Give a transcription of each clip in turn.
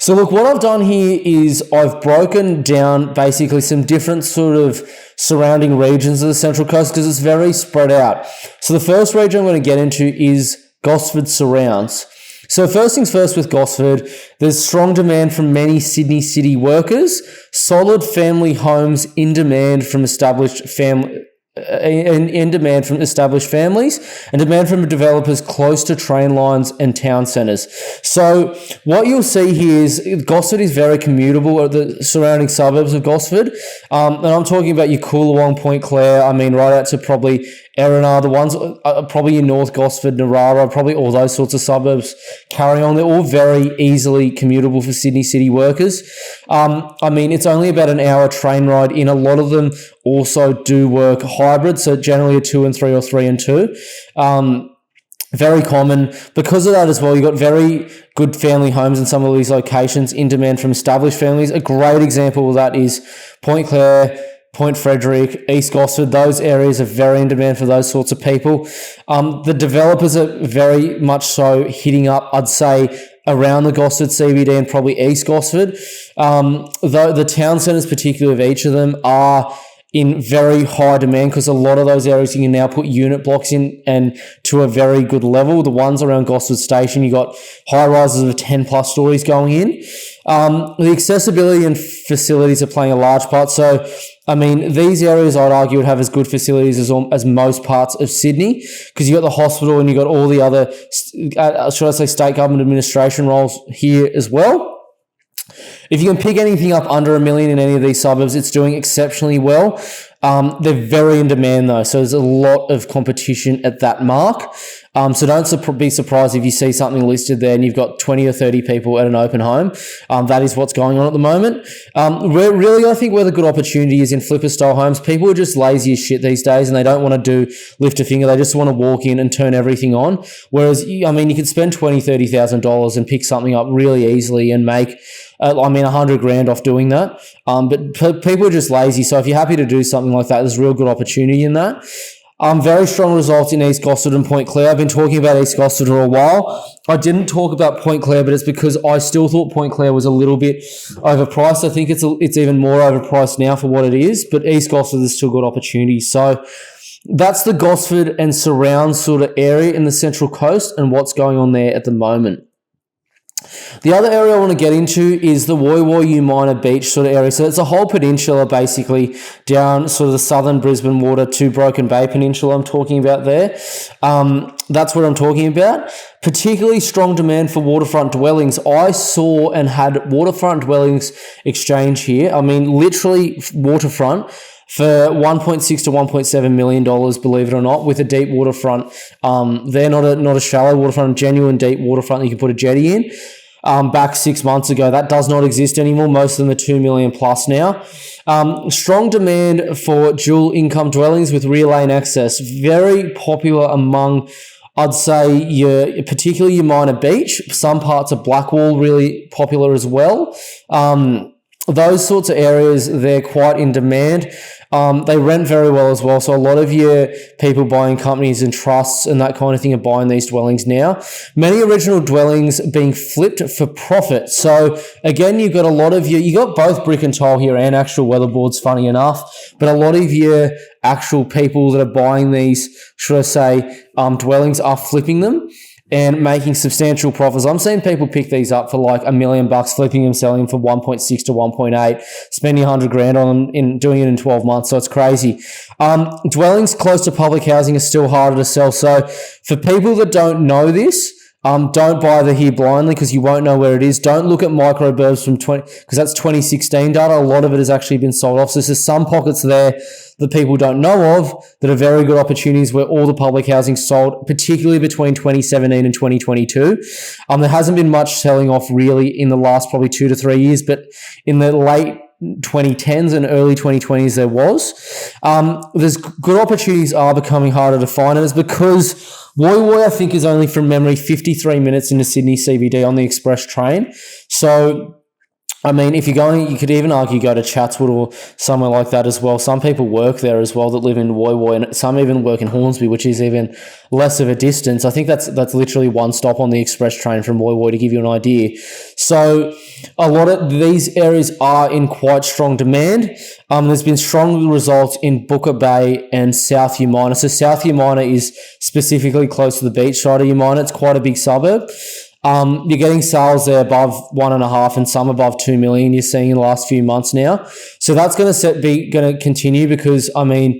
So look, what I've done here is I've broken down basically some different sort of surrounding regions of the Central Coast because it's very spread out. So the first region I'm going to get into is Gosford surrounds. So first things first with Gosford, there's strong demand from many Sydney city workers, solid family homes in demand from established families, and demand from developers close to train lines and town centres. So what you'll see here is Gosford is very commutable, or the surrounding suburbs of Gosford. And I'm talking about your Coolawong, Point Clare, right out to probably Erina, the ones probably in North Gosford, Narara, probably all those sorts of suburbs carry on. They're all very easily commutable for Sydney city workers. It's only about an hour train ride in. A lot of them also do work hybrid, so generally a 2 and 3 or 3 and 2. Very common. Because of that as well, you've got very good family homes in some of these locations in demand from established families. A great example of that is Point Clare, Point Frederick, East Gosford. Those areas are very in demand for those sorts of people. The developers are very much so hitting up, I'd say, around the Gosford CBD and probably East Gosford. Though the town centres, particularly of each of them, are in very high demand because a lot of those areas you can now put unit blocks in and to a very good level. The ones around Gosford Station, you got high rises of 10 plus stories going in. The accessibility and facilities are playing a large part. So, these areas I'd argue would have as good facilities as most parts of Sydney because you got the hospital and you got all the other, state government administration roles here as well. If you can pick anything up under $1 million in any of these suburbs, it's doing exceptionally well. They're very in demand though, so there's a lot of competition at that mark. So don't be surprised if you see something listed there and you've got 20 or 30 people at an open home. That is what's going on at the moment. I think where the good opportunity is in flipper style homes, people are just lazy as shit these days and they don't want to lift a finger. They just want to walk in and turn everything on. Whereas, you could spend $20,000, $30,000 and pick something up really easily and make $100,000 off doing that. But people are just lazy. So if you're happy to do something like that, there's real good opportunity in that. Very strong results in East Gosford and Point Clare. I've been talking about East Gosford for a while. I didn't talk about Point Clare, but it's because I still thought Point Clare was a little bit overpriced. I think it's even more overpriced now for what it is, but East Gosford is still good opportunity. So that's the Gosford and surrounds sort of area in the Central Coast and what's going on there at the moment. The other area I want to get into is the Woy Woy Umina Beach sort of area. So it's a whole peninsula basically down sort of the southern Brisbane water to Broken Bay Peninsula I'm talking about there. That's what I'm talking about. Particularly strong demand for waterfront dwellings. I saw and had waterfront dwellings exchange here. Literally waterfront for $1.6 to $1.7 million, believe it or not, with a deep waterfront. They're not a shallow waterfront, a genuine deep waterfront that you can put a jetty in. Back 6 months ago, that does not exist anymore. Most of them are 2 million plus now. Strong demand for dual income dwellings with rear lane access. Very popular among, I'd say, particularly Umina Beach. Some parts of Blackwall really popular as well. Those sorts of areas, they're quite in demand. They rent very well as well. So a lot of your people buying companies and trusts and that kind of thing are buying these dwellings now. Many original dwellings being flipped for profit. So again, you got both brick and tile here and actual weatherboards, funny enough, but a lot of your actual people that are buying these, dwellings are flipping them and making substantial profits. I'm seeing people pick these up for like $1 million, flipping them, selling them for 1.6 to 1.8, spending $100,000 on them in doing it in 12 months. So it's crazy. Dwellings close to public housing are still harder to sell. So for people that don't know this, don't buy the here blindly because you won't know where it is. Don't look at microburbs from because that's 2016 data. A lot of it has actually been sold off. So there's some pockets there that people don't know of that are very good opportunities where all the public housing sold, particularly between 2017 and 2022. There hasn't been much selling off really in the last probably 2 to 3 years, but in the late 2010s and early 2020s there was. There's good opportunities are becoming harder to find, and it's because Woy Woy, I think, is only from memory 53 minutes into Sydney CBD on the express train. So I mean, if you're going, you could even argue go to Chatswood or somewhere like that as well. Some people work there as well that live in Woy Woy, and some even work in Hornsby, which is even less of a distance. I think that's literally one stop on the express train from Woy Woy, to give you an idea. So a lot of these areas are in quite strong demand. There's been strong results in Booker Bay and South Umina. So South Umina is specifically close to the beach side of Umina. It's quite a big suburb. You're getting sales there above 1.5 and some above 2 million you're seeing in the last few months now. So that's going to continue because, I mean,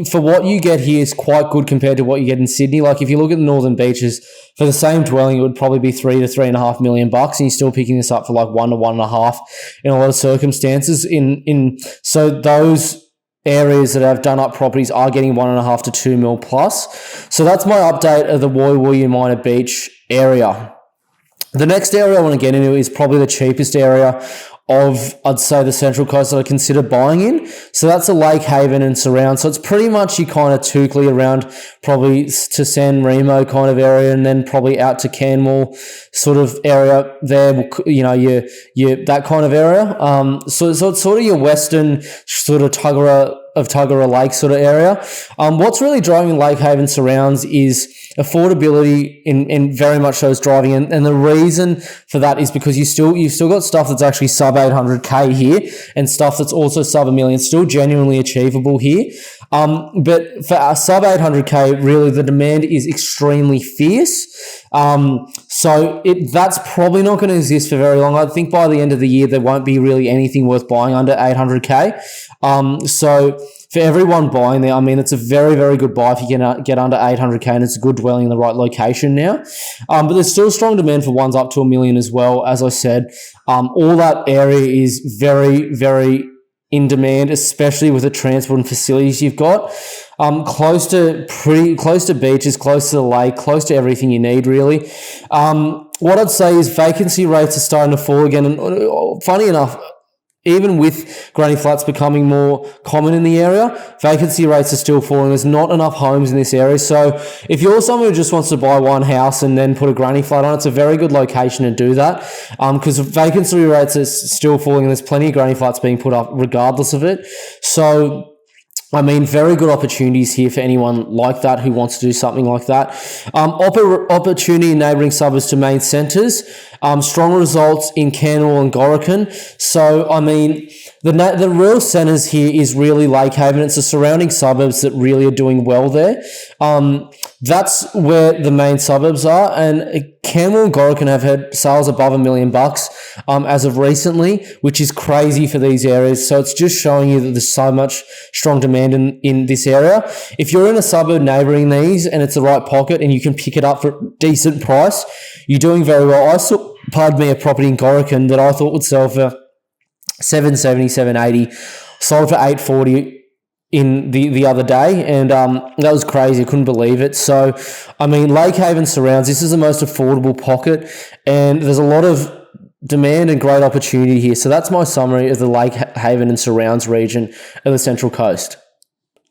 for what you get here is quite good compared to what you get in Sydney. Like if you look at the northern beaches, for the same dwelling, it would probably be $3 to $3.5 million, and you're still picking this up for like 1 to 1.5 in a lot of circumstances. So those areas that have done up properties are getting 1.5 to 2 mil plus. So that's my update of the Woy Woy Umina Beach area. The next area I want to get into is probably the cheapest area of, I'd say, the Central Coast that I consider buying in. So that's a Lake Haven and surround. So it's pretty much you kind of Toukley around probably to San Remo kind of area, and then probably out to Canmore sort of area there, you know, you that kind of area. So it's sort of your western sort of Tuggerah Lake sort of area. What's really driving Lake Haven surrounds is affordability in very much so is driving, and the reason for that is because you've still got stuff that's actually sub 800k here and stuff that's also sub $1 million, still genuinely achievable here. But for our sub 800k, really the demand is extremely fierce. So that's probably not going to exist for very long. I think by the end of the year there won't be really anything worth buying under 800k. So for everyone buying there, I mean, it's a very, very good buy if you can get under 800k, and it's a good dwelling in the right location now. But there's still strong demand for ones up to $1 million as well. As I said, all that area is very, very in demand, especially with the transport and facilities you've got. Close to beaches, close to the lake, close to everything you need, really. What I'd say is vacancy rates are starting to fall again. And funny enough, even with granny flats becoming more common in the area, vacancy rates are still falling. There's not enough homes in this area. So if you're someone who just wants to buy one house and then put a granny flat on, it's a very good location to do that, because vacancy rates are still falling and there's plenty of granny flats being put up regardless of it. So I mean, very good opportunities here for anyone like that who wants to do something like that. Opportunity in neighbouring suburbs to main centres. Strong results in Canmore and Gorokan. So, I mean, the real centres here is really Lake Haven. It's the surrounding suburbs that really are doing well there. That's where the main suburbs are. And Canmore and Gorokan have had sales above $1 million as of recently, which is crazy for these areas. So it's just showing you that there's so much strong demand in this area. If you're in a suburb neighbouring these and it's the right pocket and you can pick it up for a decent price, you're doing very well. I saw, a property in Gorokan that I thought would sell for $770, $780, sold for $840 in the other day, and that was crazy. I couldn't believe it. So, I mean, Lake Haven surrounds, this is the most affordable pocket, and there's a lot of demand and great opportunity here. So that's my summary of the Lake Haven and surrounds region of the Central Coast.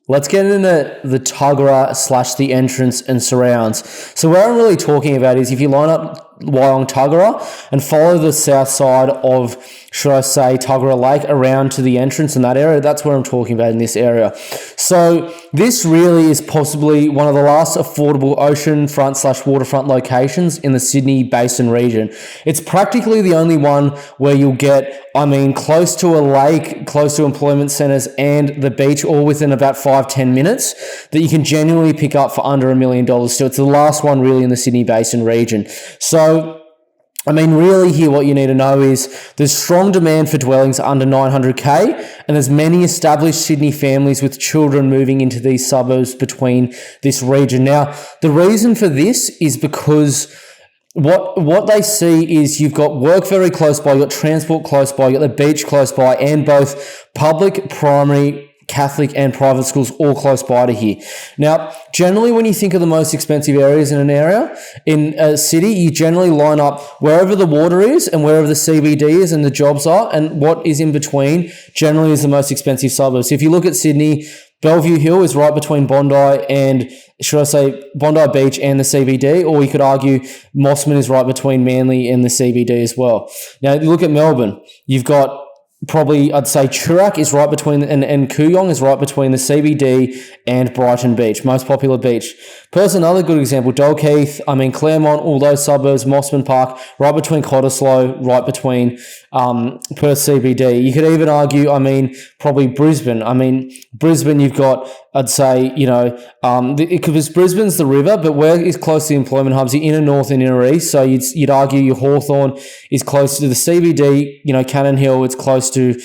Let's get into the Tuggerah / the entrance and surrounds. So what I'm really talking about is if you line up Wyong Tuggerah and follow the south side of, should I say, Tuggerah Lake around to the entrance in that area, that's what I'm talking about in this area. So this really is possibly one of the last affordable oceanfront / waterfront locations in the Sydney Basin region. It's practically the only one where you'll get, I mean, close to a lake, close to employment centres and the beach, all within about 5-10 minutes, that you can genuinely pick up for under $1 million. So it's the last one really in the Sydney Basin region. So, I mean, really here what you need to know is there's strong demand for dwellings under 900k, and there's many established Sydney families with children moving into these suburbs between this region. Now, the reason for this is because what they see is you've got work very close by, you've got transport close by, you've got the beach close by, and both public primary Catholic and private schools all close by to here. Now, generally when you think of the most expensive areas in an area, in a city, you generally line up wherever the water is and wherever the CBD is and the jobs are, and what is in between generally is the most expensive suburbs. So if you look at Sydney, Bellevue Hill is right between Bondi and, should I say, Bondi Beach and the CBD, or you could argue Mossman is right between Manly and the CBD as well. Now, if you look at Melbourne, you've got probably, I'd say Chirac is right between, and Kooyong is right between the CBD and Brighton Beach, most popular beach. Perth's another good example. Dalkeith, Claremont, all those suburbs, Mossman Park, right between Cottesloe, right between Perth CBD. You could even argue, probably Brisbane. Brisbane, you've got, I'd say, because Brisbane's the river, but where is close to the employment hubs, the inner north and inner east. So you'd argue your Hawthorn is close to the CBD, Cannon Hill, it's close to,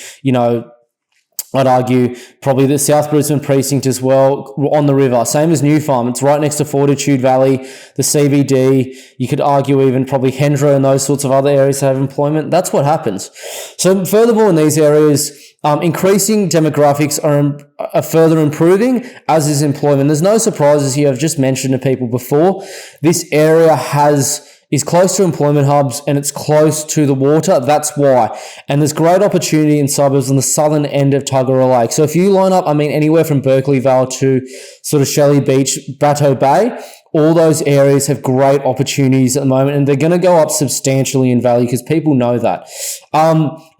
I'd argue probably the South Brisbane precinct as well on the river. Same as New Farm. It's right next to Fortitude Valley, the CBD. You could argue even probably Hendra and those sorts of other areas that have employment. That's what happens. So furthermore, in these areas, increasing demographics are further improving, as is employment. There's no surprises here. I've just mentioned to people before. This area is close to employment hubs and it's close to the water. That's why. And there's great opportunity in suburbs on the southern end of Tuggerah Lake. So if you line up, anywhere from Berkeley Vale to sort of Shelley Beach, Bateau Bay, all those areas have great opportunities at the moment, and they're going to go up substantially in value because people know that.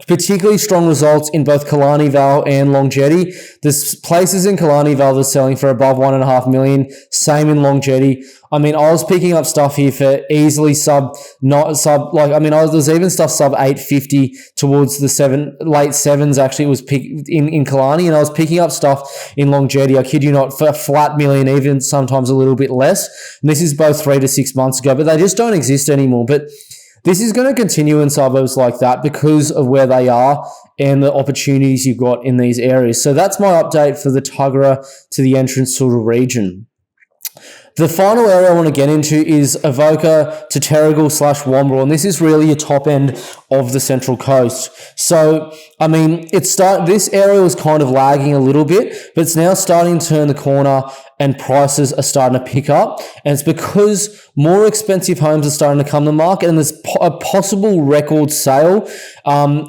Particularly strong results in both Killarney Vale and Long Jetty. There's places in Killarney Vale that are selling for above $1.5 million. Same in Long Jetty. I was picking up stuff here for easily there's even stuff sub 850 towards the late sevens. Actually, it was in Killarney, and I was picking up stuff in Long Jetty. I kid you not, for a flat million, even sometimes a little bit less. And this is both 3 to 6 months ago, but they just don't exist anymore. But this is going to continue in suburbs like that because of where they are and the opportunities you've got in these areas. So that's my update for the Tuggerah to the entrance sort of region. The final area I want to get into is Avoca to Terrigal / Wamberal, and this is really your top end of the Central Coast. So, this area was kind of lagging a little bit, but it's now starting to turn the corner and prices are starting to pick up. And it's because more expensive homes are starting to come to market, and there's a possible record sale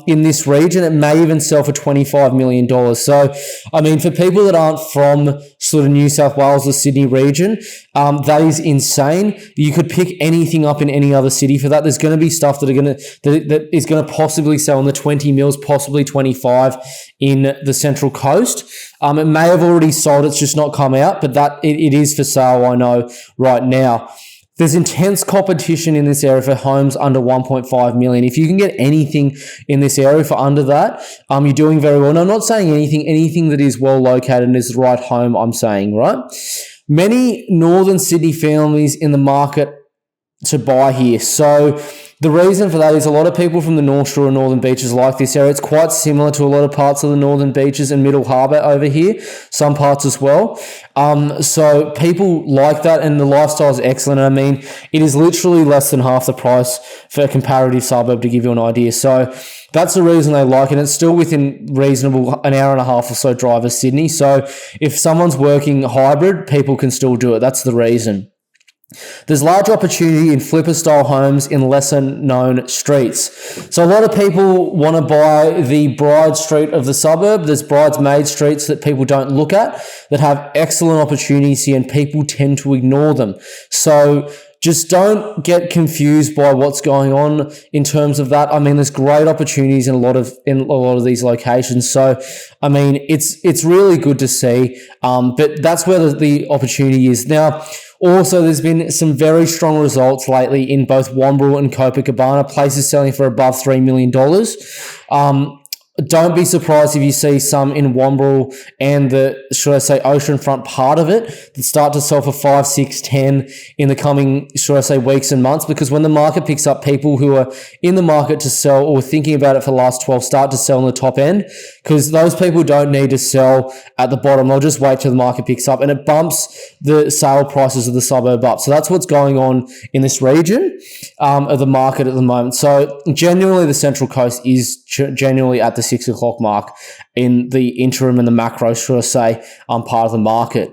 in this region. It may even sell for $25 million. So, for people that aren't from sort of New South Wales or Sydney region, that is insane. You could pick anything up in any other city for that. There's going to be stuff that is going to possibly sell in the 20 mils, possibly 25 in the Central Coast. It may have already sold, it's just not come out, but that it is for sale, I know, right now. There's intense competition in this area for homes under 1.5 million. If you can get anything in this area for under that, you're doing very well. And I'm not saying anything that is well located and is the right home, I'm saying, right? Many northern Sydney families in the market to buy here. So the reason for that is a lot of people from the North Shore and Northern Beaches like this area. It's quite similar to a lot of parts of the Northern Beaches and Middle Harbour over here, some parts as well. So people like that, and the lifestyle is excellent. It is literally less than half the price for a comparative suburb, to give you an idea. So that's the reason they like it. It's still within reasonable an hour and a half or so drive of Sydney. So if someone's working hybrid, people can still do it. That's the reason. There's large opportunity in flipper-style homes in lesser-known streets. So a lot of people want to buy the bride street of the suburb. There's bridesmaid streets that people don't look at that have excellent opportunities here, and people tend to ignore them. So just don't get confused by what's going on in terms of that. There's great opportunities in a lot of these locations. So, it's really good to see. But that's where the opportunity is now. Also, there's been some very strong results lately in both Wamberal and Copacabana, places selling for above $3 million. Don't be surprised if you see some in Wamberal and the, oceanfront part of it that start to sell for 5, 6, 10 in the coming, weeks and months, because when the market picks up, people who are in the market to sell or thinking about it for the last 12 start to sell on the top end, because those people don't need to sell at the bottom. They'll just wait till the market picks up, and it bumps the sale prices of the suburb up. So that's what's going on in this region of the market at the moment. So genuinely, the Central Coast is genuinely at the the 6 o'clock mark in the interim and the macro, should I say, part of the market.